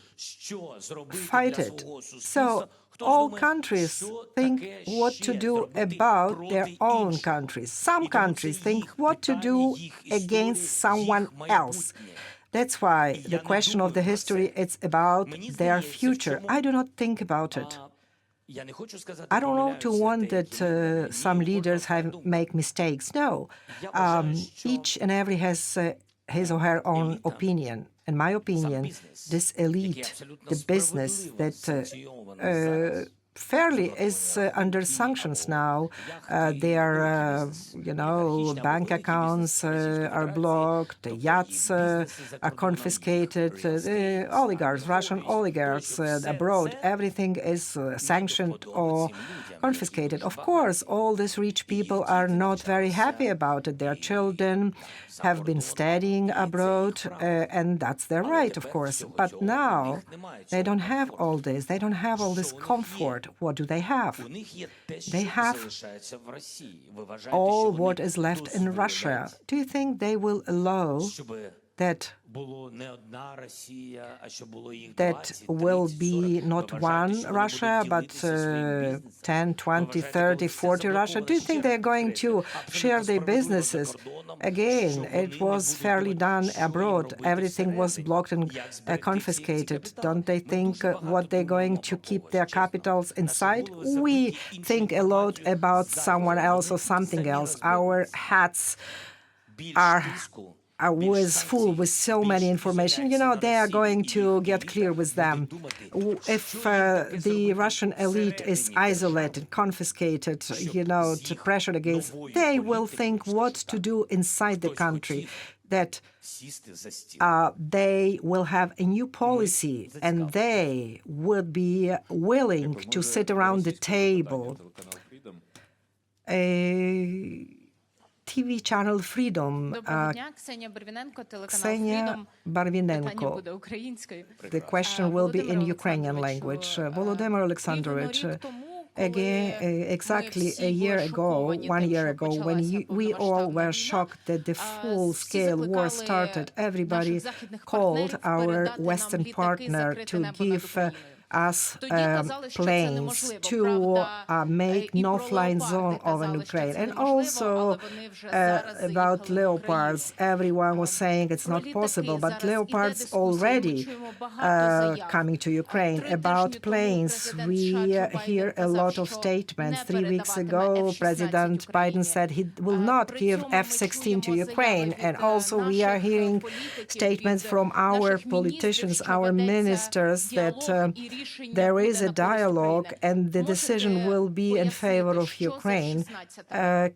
fight it. So all countries think what to do about their own countries. Some countries think what to do against someone else. That's why the question of the history, it's about their future. I do not think about it. I don't want to want that some leaders make mistakes. No, each and every has his or her own opinion. In my opinion, this elite, the business that fairly is under sanctions now. Their, bank accounts are blocked, the yachts are confiscated, the oligarchs, Russian oligarchs abroad, everything is sanctioned or confiscated. Of course, all these rich people are not very happy about it. Their children have been studying abroad, and that's their right, of course. But now they don't have all this. They don't have all this comfort. What do they have? They have all what is left in Russia. Do you think they will allow that will be not one Russia, but 10, 20, 30, 40 Russia? Do you think they're going to share their businesses? Again, it was fairly done abroad. Everything was blocked and confiscated. Don't they think what they're going to keep their capitals inside? We think a lot about someone else or something else. Our hats was full with so many information. They are going to get clear with them. If the Russian elite is isolated, confiscated, to pressure against, they will think what to do inside the country, that they will have a new policy and they would be willing to sit around the table. TV channel Freedom. Ksenia Barvinenko. The question will be in Ukrainian language. Volodymyr Alexandrovich, again, exactly a year ago, 1 year ago, when we all were shocked that the full-scale war started, everybody called our Western partner to give us planes to make no-fly zone over Ukraine. And also about Leopards, everyone was saying it's not possible, but Leopards already coming to Ukraine. About planes, we hear a lot of statements. 3 weeks ago, President Biden said he will not give F-16 to Ukraine. And also we are hearing statements from our politicians, our ministers, that there is a dialogue and the decision will be in favor of Ukraine.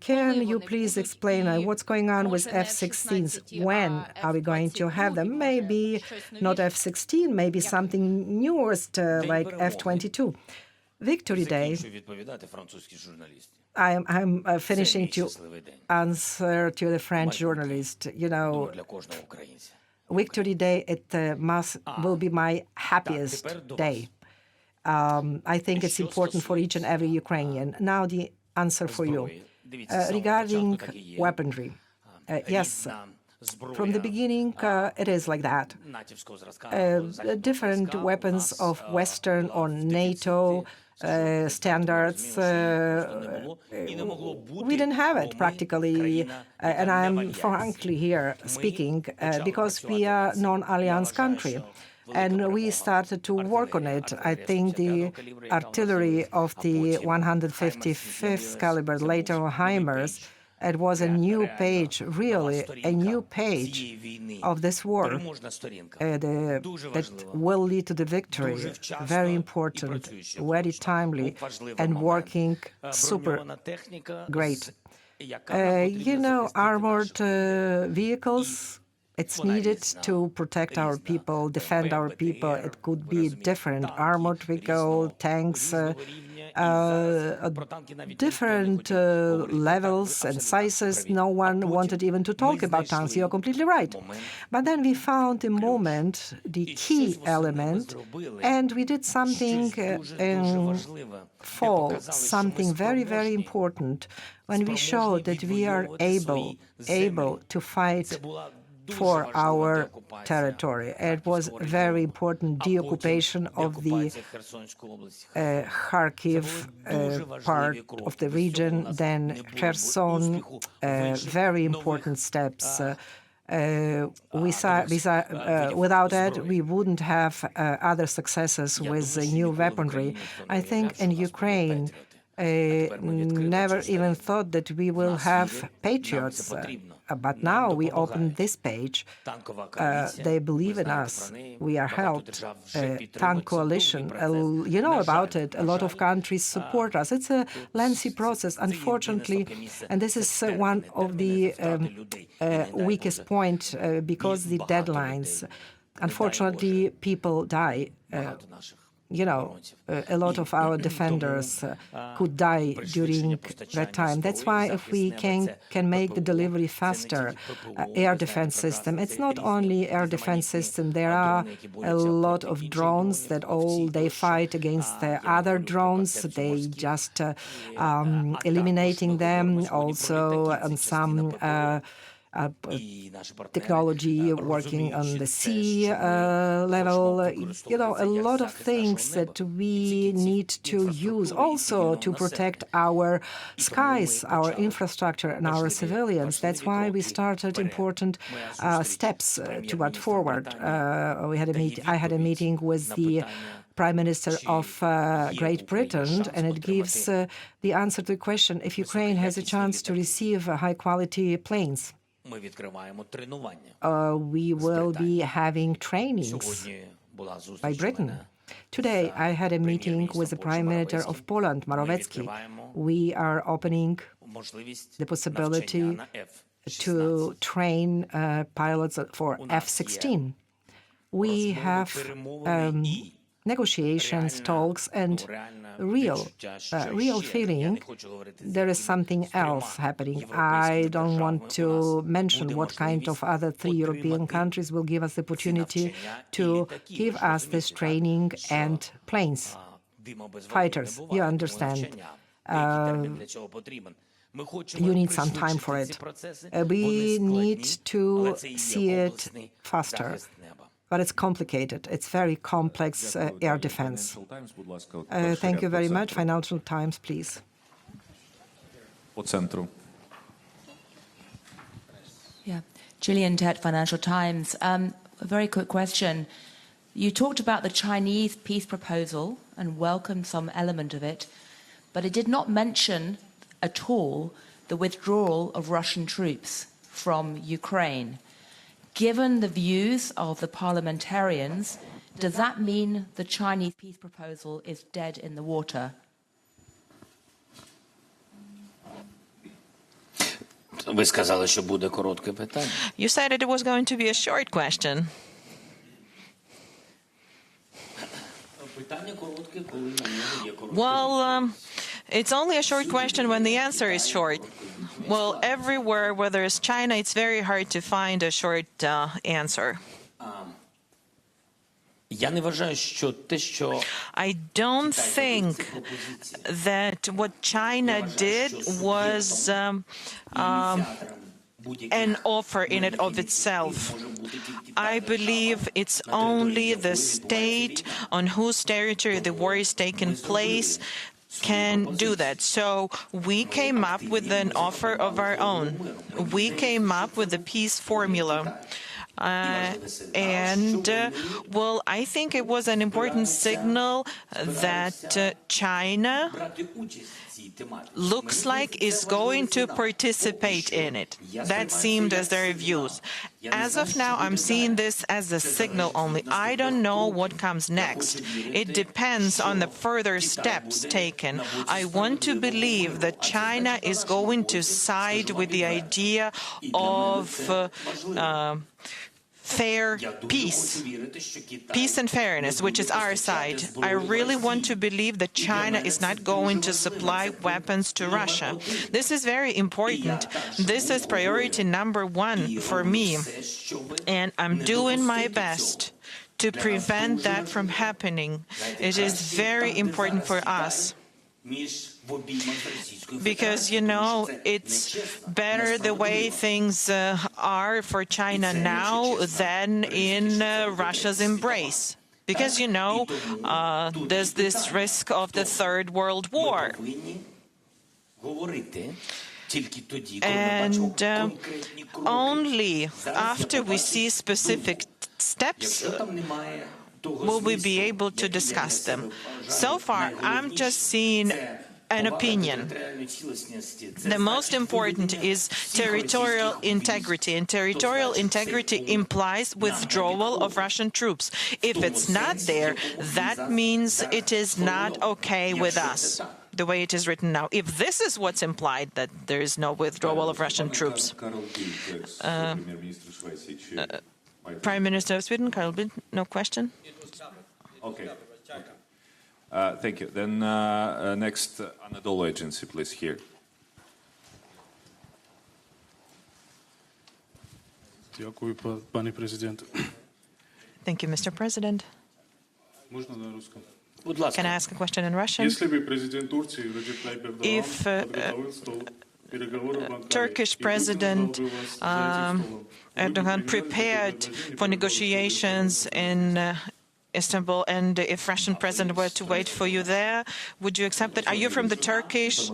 Can you please explain what's going on with F-16s? When are we going to have them? Maybe not F-16, maybe something newest like F-22. Victory Day. I'm finishing to answer to the French journalist. Victory Day, it will be my happiest day. I think it's important for each and every Ukrainian. Now the answer for you. Regarding weaponry, yes, from the beginning it is like that. Different weapons of Western or NATO standards, we didn't have it practically, and I'm frankly here speaking because we are non-alliance country. And we started to work on it. I think the artillery of the 155th caliber, later HIMARS, it was a new page, really, a new page of this war that will lead to the victory. Very important, very timely, and working super great. Armored vehicles, it's needed to protect our people, defend our people. It could be different armored vehicle, tanks, different levels and sizes. No one wanted even to talk about tanks. You're completely right. But then we found a moment, the key element, and we did something in fall, something very, very important, when we showed that we are able to fight for our territory. It was very important, the occupation of the Kharkiv part of the region, then Kherson, very important steps. Without that, we wouldn't have other successes with new weaponry. I think in Ukraine, never even thought that we will have patriots. But now we open this page. They believe in us. We are helped. Tank coalition, you know about it. A lot of countries support us. It's a lengthy process, unfortunately, and this is one of the weakest point because the deadlines. Unfortunately, people die. A lot of our defenders could die during that time. That's why if we can make the delivery faster, air defense system, it's not only air defense system. There are a lot of drones that they fight against the other drones. They just eliminating them. Also, on some technology working on the sea level, a lot of things that we need to use also to protect our skies, our infrastructure, and our civilians. That's why we started important steps toward forward. I had a meeting with the Prime Minister of Great Britain, and it gives the answer to the question if Ukraine has a chance to receive high-quality planes. We will be having trainings by Britain. Today, I had a meeting with the Prime Minister of Poland, Morawiecki. We are opening the possibility to train pilots for F-16. We have negotiations, talks, and real feeling there is something else happening. I don't want to mention what kind of other 3 European countries will give us the opportunity to give us this training and planes, fighters. You understand. You need some time for it. We need to see it faster. But it's complicated. It's very complex air defense. Thank you very much. Financial Times, please. Yeah, Gillian Tett, Financial Times. A very quick question. You talked about the Chinese peace proposal and welcomed some element of it, but it did not mention at all the withdrawal of Russian troops from Ukraine. Given the views of the parliamentarians, does that mean the Chinese peace proposal is dead in the water? You said it was going to be a short question. Well, it's only a short question when the answer is short. Well, everywhere, whether it's China, it's very hard to find a short answer. I don't think that what China did was an offer in and of itself. I believe it's only the state on whose territory the war is taking place can do that. So we came up with an offer of our own. We came up with a peace formula. Well, I think it was an important signal that China looks like is going to participate in it. That seemed as their views. As of now, I'm seeing this as a signal only. I don't know what comes next. It depends on the further steps taken. I want to believe that China is going to side with the idea of fair peace and fairness, which is our side. I really want to believe that China is not going to supply weapons to Russia. This is very important. This is priority number one for me, and I'm doing my best to prevent that from happening. It is very important for us. Because, it's better the way things are for China now than in Russia's embrace. Because, there's this risk of the Third World War. And only after we see specific steps will we be able to discuss them. So far, I'm just seeing an opinion. The most important is territorial integrity, and territorial integrity implies withdrawal of Russian troops. If it's not there, that means it is not okay with us, the way it is written now. If this is what's implied, that there is no withdrawal of Russian troops. Prime Minister of Sweden, Carl Bildt, no question? Okay. Thank you. Then next, Anadolu Agency, please, here. Thank you, Mr. President. Can I ask a question in Russian? If Turkish President Erdogan prepared for negotiations in Istanbul, and if Russian President were to wait for you there, would you accept that? Are you from the Turkish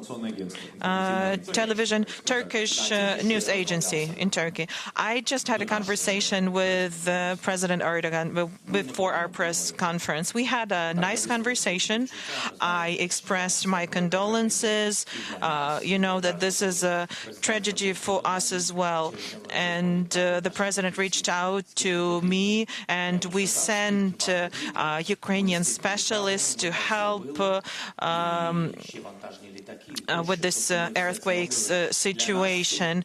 television, Turkish news agency in Turkey? I just had a conversation with President Erdogan before our press conference. We had a nice conversation. I expressed my condolences. You know that this is a tragedy for us as well. And the President reached out to me, and we sent Ukrainian specialists to help with this earthquakes situation.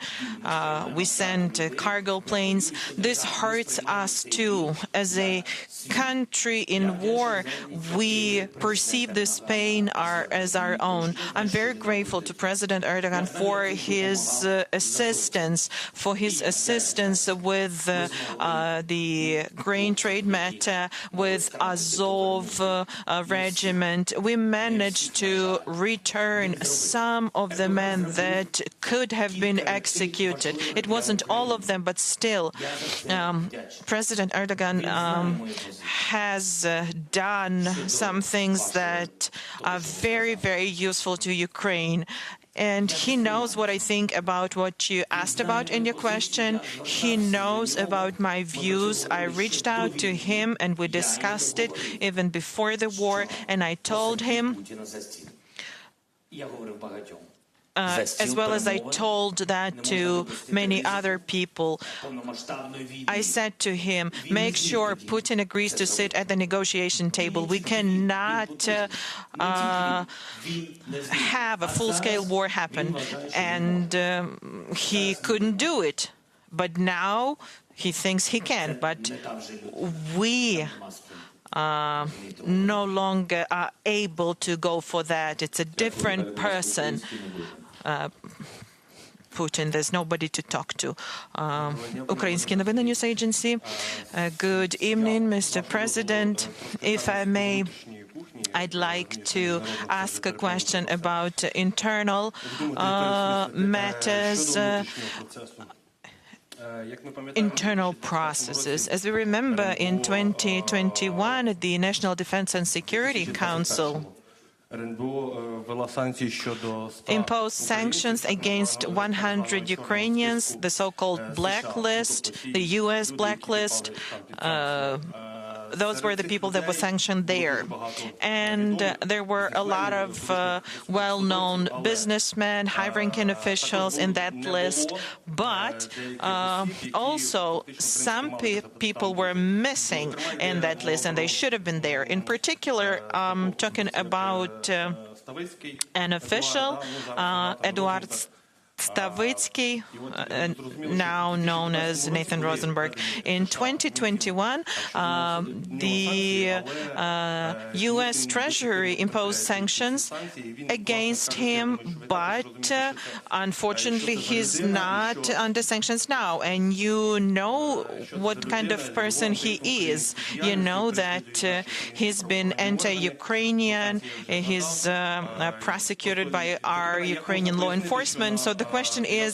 We sent cargo planes. This hurts us too. As a country in war, we perceive this pain as our own. I'm very grateful to President Erdogan for his assistance, with the grain trade matter, with Azov regiment. We managed to return some of the men that could have been executed. It wasn't all of them, but still, President Erdogan has done some things that are very, very useful to Ukraine. And he knows what I think about what you asked about in your question. He knows about my views. I reached out to him and we discussed it even before the war. And I told him, as well as I told that to many other people, I said to him, make sure Putin agrees to sit at the negotiation table. We cannot have a full-scale war happen. And he couldn't do it. But now he thinks he can. But we no longer are able to go for that. It's a different person. Putin, there's nobody to talk to. Ukrainian Novina News Agency. Good evening, Mr. President. If I may, I'd like to ask a question about internal matters, internal processes. As we remember, in 2021, the National Defense and Security Council imposed sanctions against 100 Ukrainians, the so-called blacklist, the U.S. blacklist. Those were the people that were sanctioned there. And there were a lot of well-known businessmen, high-ranking officials in that list. But also some people were missing in that list, and they should have been there. In particular, talking about an official, Eduard Stavitsky, now known as Nathan Rosenberg. In 2021, the U.S. Treasury imposed sanctions against him, but unfortunately he's not under sanctions now. And you know what kind of person he is. You know that he's been anti-Ukrainian, he's prosecuted by our Ukrainian law enforcement. So the question is,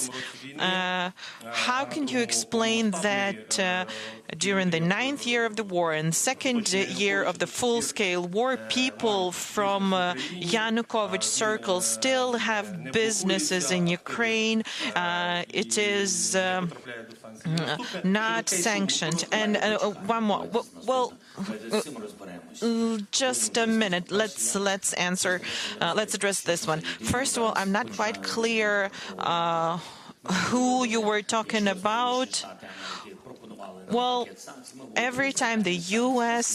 how can you explain that during the 9th year of the war and 2nd year of the full-scale war, people from Yanukovych circles still have businesses in Ukraine? It is not sanctioned. And one more. Well, just a minute. Let's answer. Let's address this one. First of all, I'm not quite clear who you were talking about. Well, every time the U.S.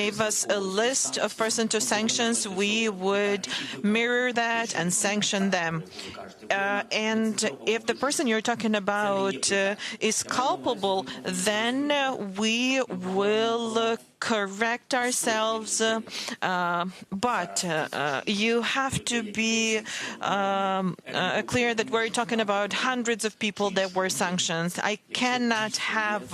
gave us a list of persons to sanctions, we would mirror that and sanction them. And if the person you're talking about is culpable, then we will correct ourselves. But you have to be clear that we're talking about hundreds of people that were sanctioned. I cannot have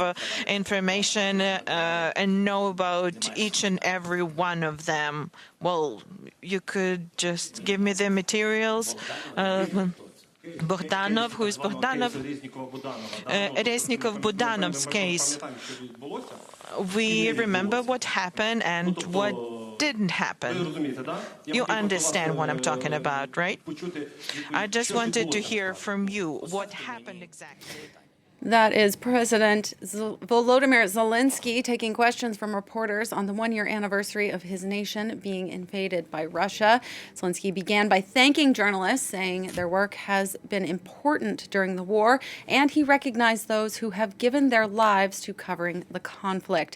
information and know about each and every one of them. Well, you could just give me the materials. Bogdanov, who is Bogdanov? Reznikov-Budanov's case. We remember what happened and what didn't happen. You understand what I'm talking about, right? I just wanted to hear from you what happened exactly. That is President Volodymyr Zelensky taking questions from reporters on the one-year anniversary of his nation being invaded by Russia. Zelensky began by thanking journalists, saying their work has been important during the war, and he recognized those who have given their lives to covering the conflict.